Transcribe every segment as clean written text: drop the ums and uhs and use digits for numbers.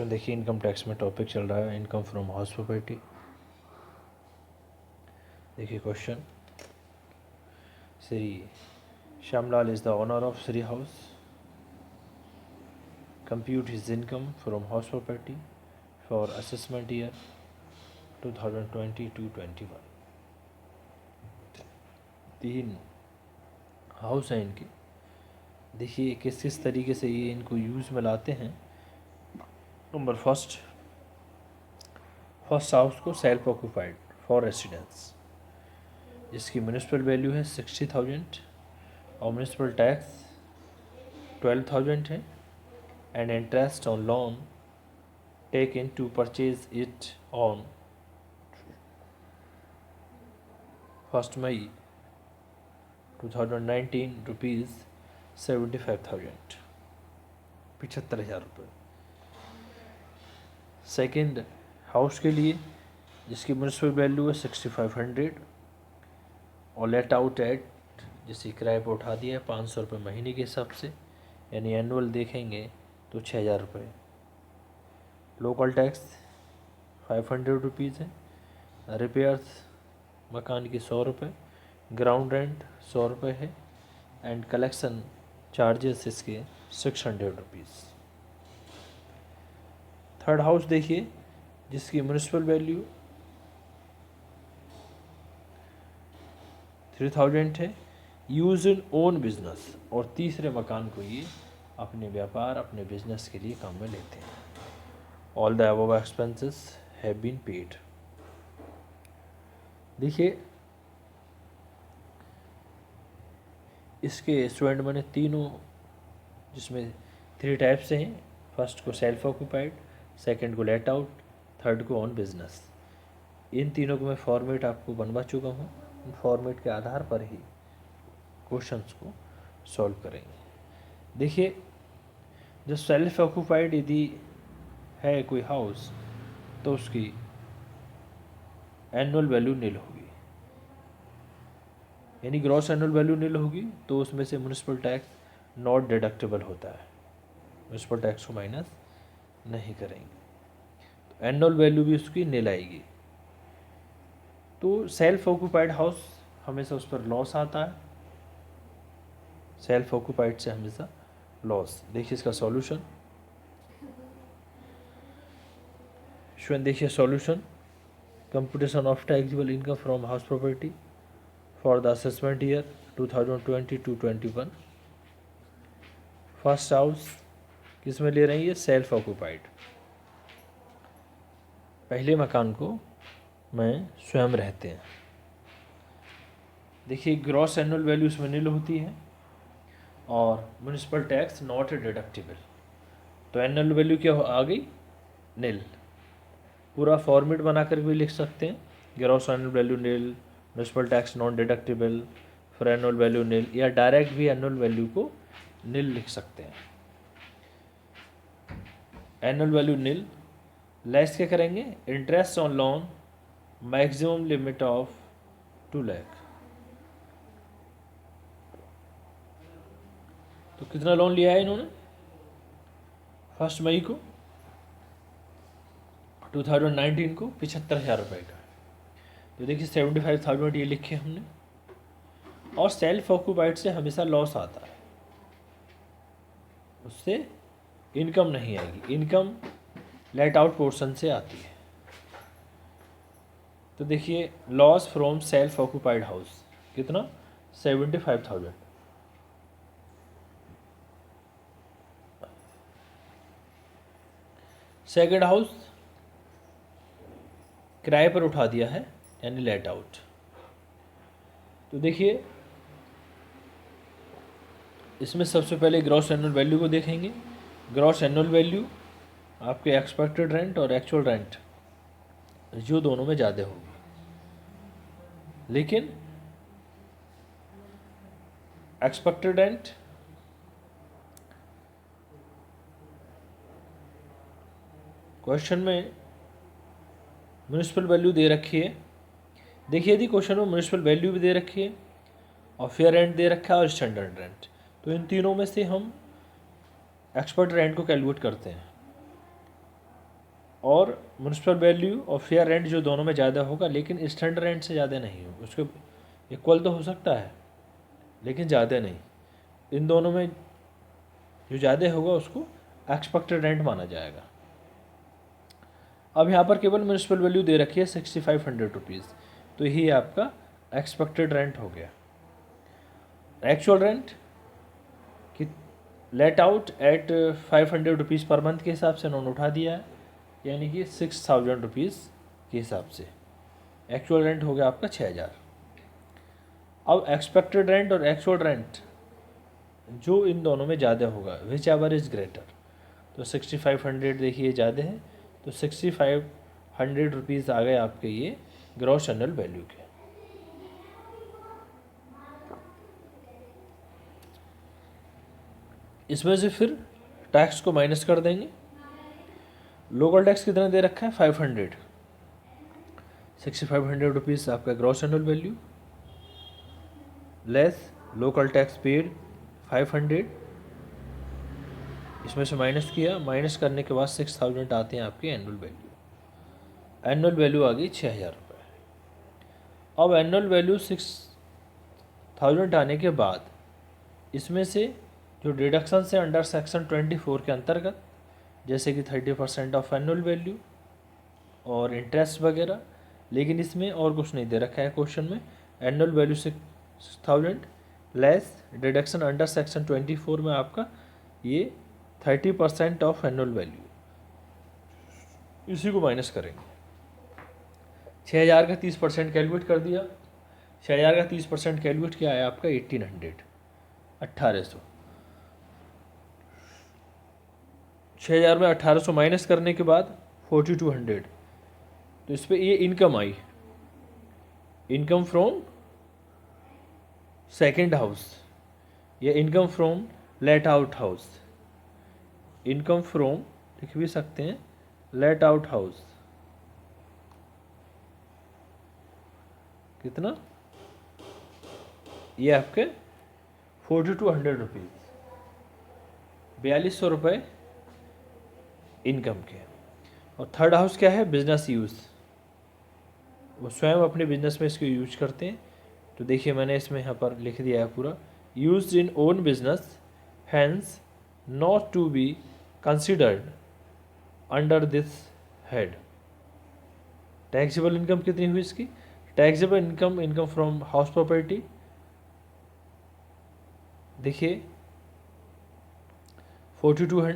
इसमें देखिए income tax में टॉपिक चल रहा है इनकम फ्रॉम हाउस प्रॉपर्टी। देखिए question, Shri Shyamlal is the owner of Shri house, compute his income from house property for assessment year 2020-21। तीन हाउस हैं इनके। देखिए किस किस तरीके से ये इनको यूज़ में लाते हैं। नंबर फर्स्ट हाउस को सेल्फ ऑक्यूपाइड फॉर रेसिडेंस, जिसकी म्यूनिसिपल वैल्यू है 60,000 और म्यूनिसिपल टैक्स 12,000 है, and interest on loan taken to purchase it on 1 May 2019 rupees 75,000, 75,000 रुपये। सेकेंड हाउस के लिए जिसकी म्यूनिसिपल वैल्यू है 6,500 और लेट आउट एट, जिसकी किराए पर उठा दिया है 500 रुपये महीने के हिसाब से, यानी एनुअल देखेंगे तो 6,000 रुपये। लोकल टैक्स 500 रुपीज़ है, रिपेयर्स मकान की 100 रुपये, ग्राउंड रेंट 100 रुपये है, एंड कलेक्शन चार्जेस इसके 600 रुपीज़। थर्ड हाउस देखिए जिसकी म्यूनिसिपल वैल्यू 3,000 है, यूज इन ओन बिजनेस, और तीसरे मकान को ये अपने व्यापार अपने बिजनेस के लिए काम में लेते हैं। All the above expenses have been paid. देखिए इसके स्टूडेंट मैंने तीनों, जिसमें 3 टाइप से हैं, फर्स्ट को सेल्फ ऑक्यूपाइड, सेकंड को लेट आउट, थर्ड को ऑन बिजनेस। इन तीनों को मैं फॉर्मेट आपको बनवा चुका हूँ, इन फॉर्मेट के आधार पर ही क्वेश्चंस को सॉल्व करेंगे। देखिए जो सेल्फ ऑक्यूपाइड यदि है कोई हाउस तो उसकी एनुअल वैल्यू नील होगी, यानी ग्रॉस एनुअल वैल्यू नील होगी, तो उसमें से म्यूनिसिपल टैक्स नॉट डिडक्टेबल होता है, म्यूनिसिपल टैक्स को माइनस नहीं करेंगे, तो एनुअल वैल्यू भी उसकी नील आएगी। तो सेल्फ ऑक्यूपाइड हाउस हमेशा उस पर लॉस आता है, सेल्फ ऑक्यूपाइड से हमेशा लॉस। देखिए इसका सॉल्यूशन, स्टूडेंट देखिए solution, computation of taxable income from house property for the assessment year 2020-21। First house किस में ले रहे हैं, ये सेल्फ ऑक्यूपाइड, पहले मकान को में स्वयं रहते हैं। देखिए ग्रॉस एनुअल वैल्यू इसमें नील होती है और म्यूनिसिपल टैक्स नॉट डिडक्टेबल, तो एनुअल वैल्यू क्या आ गई, नील। पूरा फॉर्मेट बनाकर भी लिख सकते हैं, ग्रॉस एनुअल वैल्यू नील, म्यूनिसिपल टैक्स नॉन डिडक्टेबल, फिर एनुअल वैल्यू नील, या डायरेक्ट भी एनुअल वैल्यू को नील लिख सकते हैं। एनुअल वैल्यू नील, लेस क्या करेंगे, interest on loan maximum limit of 2 lakh. तो कितना लोन लिया है इन्होंने 1 मई को 2019 को 75,000 रुपये का। तो देखिए 75,000 ये लिखे हमने, और सेल्फ ऑक्यूपाइड से हमेशा लॉस आता है, उससे इनकम नहीं आएगी, इनकम लेट आउट पोर्शन से आती है। तो देखिए loss from self occupied house कितना, 75,000। सेकेंड हाउस किराए पर उठा दिया है, यानी लेट आउट। तो देखिए इसमें सबसे पहले ग्रॉस एनुअल वैल्यू को देखेंगे। ग्रॉस एनुअल वैल्यू आपके एक्सपेक्टेड रेंट और एक्चुअल रेंट जो दोनों में ज़्यादा होगी, लेकिन एक्सपेक्टेड रेंट क्वेश्चन में म्यूनिसिपल वैल्यू दे रखी है। देखिए यदि क्वेश्चन में म्यूनिसिपल वैल्यू भी दे रखी है और फेयर रेंट दे रखा है और स्टैंडर्ड रेंट, तो इन तीनों में से हम एक्सपर्ट रेंट को कैलकुलेट करते हैं। और म्यूनसिपल वैल्यू और फेयर रेंट जो दोनों में ज़्यादा होगा, लेकिन स्टैंडर्ड रेंट से ज़्यादा नहीं हो, उसके इक्वल तो हो सकता है लेकिन ज़्यादा नहीं। इन दोनों में जो ज़्यादा होगा उसको एक्सपेक्टेड रेंट माना जाएगा। अब यहाँ पर केवल म्यूनसिपल वैल्यू दे रखी है 6500 रुपीज़, तो यही आपका एक्सपेक्टेड रेंट हो गया। एक्चुअल रेंट कि let out at 500 rupees per month के हिसाब से उन्होंने उठा दिया है, यानी कि 6000 रुपीज़ के हिसाब से एक्चुअल रेंट हो गया आपका 6000। अब एक्सपेक्टेड रेंट और एक्चुअल रेंट जो इन दोनों में ज़्यादा होगा, विच एवर इज़ ग्रेटर, तो 6500 देखिए ज़्यादा है, तो 6500 रुपीज़ आ गए आपके ये ग्रॉस एनुअल वैल्यू के। इसमें से फिर टैक्स को माइनस कर देंगे। लोकल टैक्स कितना दे रखा है 500, 6500 रुपीज़ आपका gross annual value less local tax paid 500, इसमें से माइनस किया, माइनस करने के बाद 6000 आते हैं आपके एनुअल वैल्यू। एनुअल वैल्यू आ गई 6000 रुपये। अब एनुअल वैल्यू 6000 आने के बाद इसमें से जो डिडक्शन से अंडर सेक्शन 24 के अंतर्गत, जैसे कि 30% ऑफ एनुअल वैल्यू और इंटरेस्ट वगैरह, लेकिन इसमें और कुछ नहीं दे रखा है क्वेश्चन में। Annual value 6000 less deduction under section 24 में आपका ये 30% ऑफ एनुअल वैल्यू, इसी को माइनस करेंगे। 6000 का 30% कैलकुलेट कर दिया। 6000 का 30% कैलकुलेट किया है आपका 1800, 1800। 6000 में 1800 माइनस करने के बाद 4200, तो इस पर ये इनकम आई, इनकम फ्रॉम सेकेंड हाउस या income from let out house, income from लिख भी सकते हैं लेट आउट हाउस। कितना ये आपके 4200 रुपीज़, 4200 रुपये इनकम के। और थर्ड हाउस क्या है, बिजनेस यूज़, वो स्वयं अपने बिजनेस में इसको यूज करते हैं। तो देखिए मैंने इसमें यहाँ पर लिख दिया है पूरा, use in own business hence not to be considered under this head. Taxable income कितनी हुई इसकी, taxable income, income from house property, देखिए 4200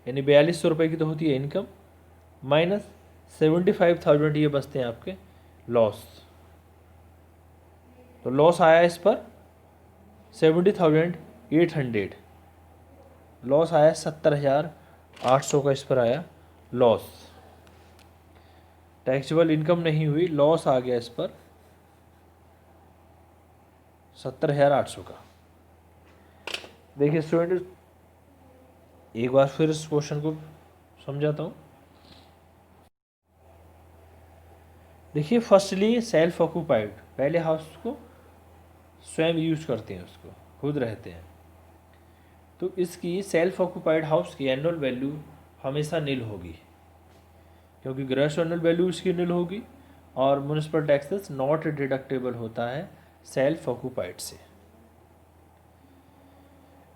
यानी 4200 रुपये की तो होती है इनकम, माइनस 75,000 ये बचते हैं आपके लॉस। तो लॉस आया इस पर 70,800, लॉस आया 70,800 का इस पर आया लॉस। टैक्सेबल इनकम नहीं हुई, लॉस आ गया इस पर 70,800 का। देखिए स्टूडेंट एक बार फिर इस क्वेश्चन को समझाता हूँ। देखिए फर्स्टली सेल्फ ऑक्यूपाइड, पहले हाउस को स्वयं यूज करते हैं, उसको खुद रहते हैं, तो इसकी सेल्फ ऑक्यूपाइड हाउस की एनुअल वैल्यू हमेशा नील होगी, क्योंकि ग्रॉस एनुअल वैल्यू इसकी नील होगी और म्यूनिसिपल टैक्सेस नॉट डिडक्टेबल होता है सेल्फ ऑक्यूपाइड से।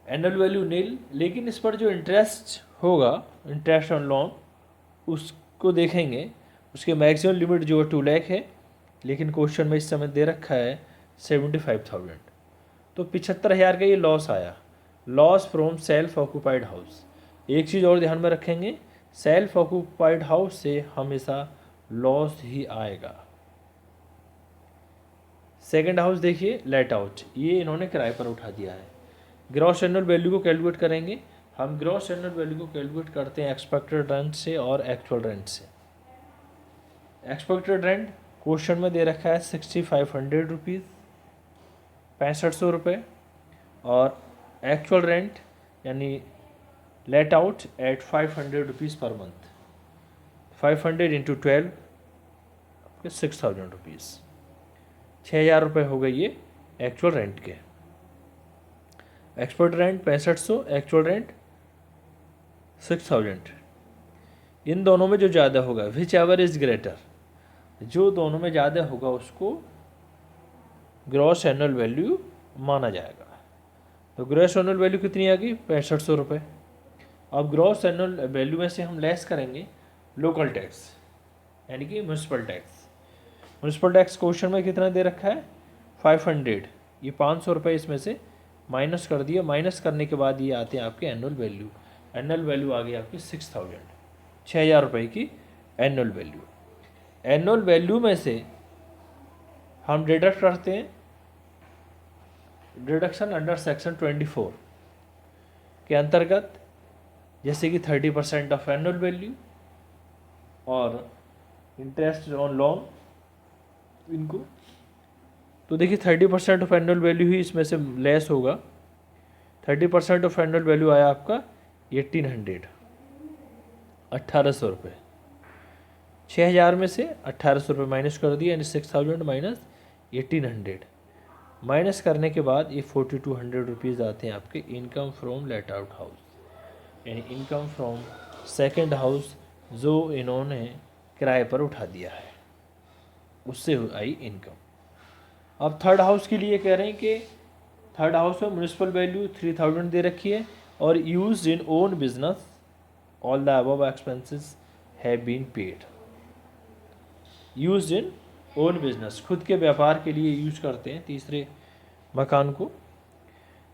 एनुअल वैल्यू नील, लेकिन इस पर जो इंटरेस्ट होगा, इंटरेस्ट ऑन लोन, उसको देखेंगे, उसके मैक्सिमम लिमिट जो 2 लाख है, लेकिन क्वेश्चन में इस समय दे रखा है 75,000, तो 75,000 का ये लॉस आया, loss from self occupied house. एक चीज़ और ध्यान में रखेंगे, सेल्फ ऑक्यूपाइड हाउस से हमेशा लॉस ही आएगा। सेकंड हाउस देखिए लेट आउट, ये इन्होंने किराए पर उठा दिया है। ग्रॉस एनुअल वैल्यू को कैलकुलेट करेंगे हम, ग्रॉस एनुअल वैल्यू को कैलकुलेट करते हैं एक्सपेक्टेड रेंट से और एक्चुअल रेंट से। एक्सपेक्टेड रेंट क्वेश्चन में दे रखा है 6500 रुपीज़, 6500 रुपये, और एक्चुअल रेंट यानी let out at 500 rupees per month, 500 into 12 6000 rupees, 6000 रुपये हो गए ये एक्चुअल रेंट के। एक्सपेक्टेड रेंट 6500, एक्चुअल रेंट 6000, इन दोनों में जो ज़्यादा होगा, विच एवर इज़ ग्रेटर, जो दोनों में ज़्यादा होगा उसको ग्रॉस एनुअल वैल्यू माना जाएगा। तो ग्रॉस एनुअल वैल्यू कितनी आ गई? 6500 रुपये। अब ग्रॉस एनुअल वैल्यू में से हम लेस करेंगे लोकल टैक्स, यानी कि municipal tax. Municipal tax question में कितना दे रखा है? 500। ये 500 रुपये इसमें से माइनस कर दिया। माइनस करने के बाद ये आते हैं आपके एनुअल वैल्यू। एनुअल वैल्यू आ गई आपकी 6000, 6000 रुपये की एनुअल वैल्यू। एनुअल वैल्यू में से हम डिडक्ट करते हैं, डिडक्शन अंडर सेक्शन 24 के अंतर्गत, जैसे कि 30% ऑफ एनुअल वैल्यू और इंटरेस्ट ऑन लोन इनको। तो देखिए 30% ऑफ एनुअल वैल्यू ही इसमें से लेस होगा। 30% ऑफ एनुअल वैल्यू आया आपका 1800, 1800 रुपये। 6000 में से 1800 रुपये माइनस कर दिया, यानी 6000 माइनस 1800। माइनस करने के बाद ये 4200 रुपीज़ आते हैं आपके income from let out house, यानी इनकम फ्रॉम सेकंड हाउस जो इन्होंने किराए पर उठा दिया है, उससे आई इनकम। अब थर्ड हाउस के लिए कह रहे हैं कि थर्ड हाउस में म्यूनसिपल वैल्यू 3000 दे रखी है और used in own business all the above expenses have been paid. Used in own business, खुद के व्यापार के लिए यूज करते हैं तीसरे मकान को।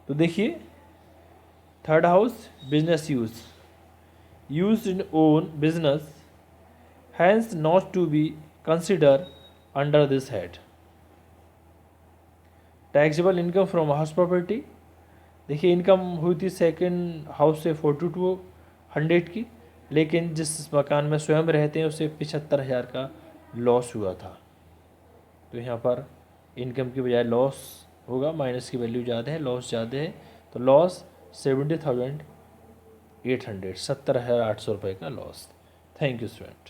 तो देखिए third house business used in own business hence not to be consider under this head. Taxable income from house property, देखिए इनकम हुई थी सेकंड हाउस से 4200 की, लेकिन जिस मकान में स्वयं रहते हैं उसे 75,000 का लॉस हुआ था। तो यहाँ पर इनकम की बजाय लॉस होगा, माइनस की वैल्यू ज़्यादा है, लॉस ज़्यादा है, तो लॉस 70,800, 70,800 रुपये का लॉस। Thank you student.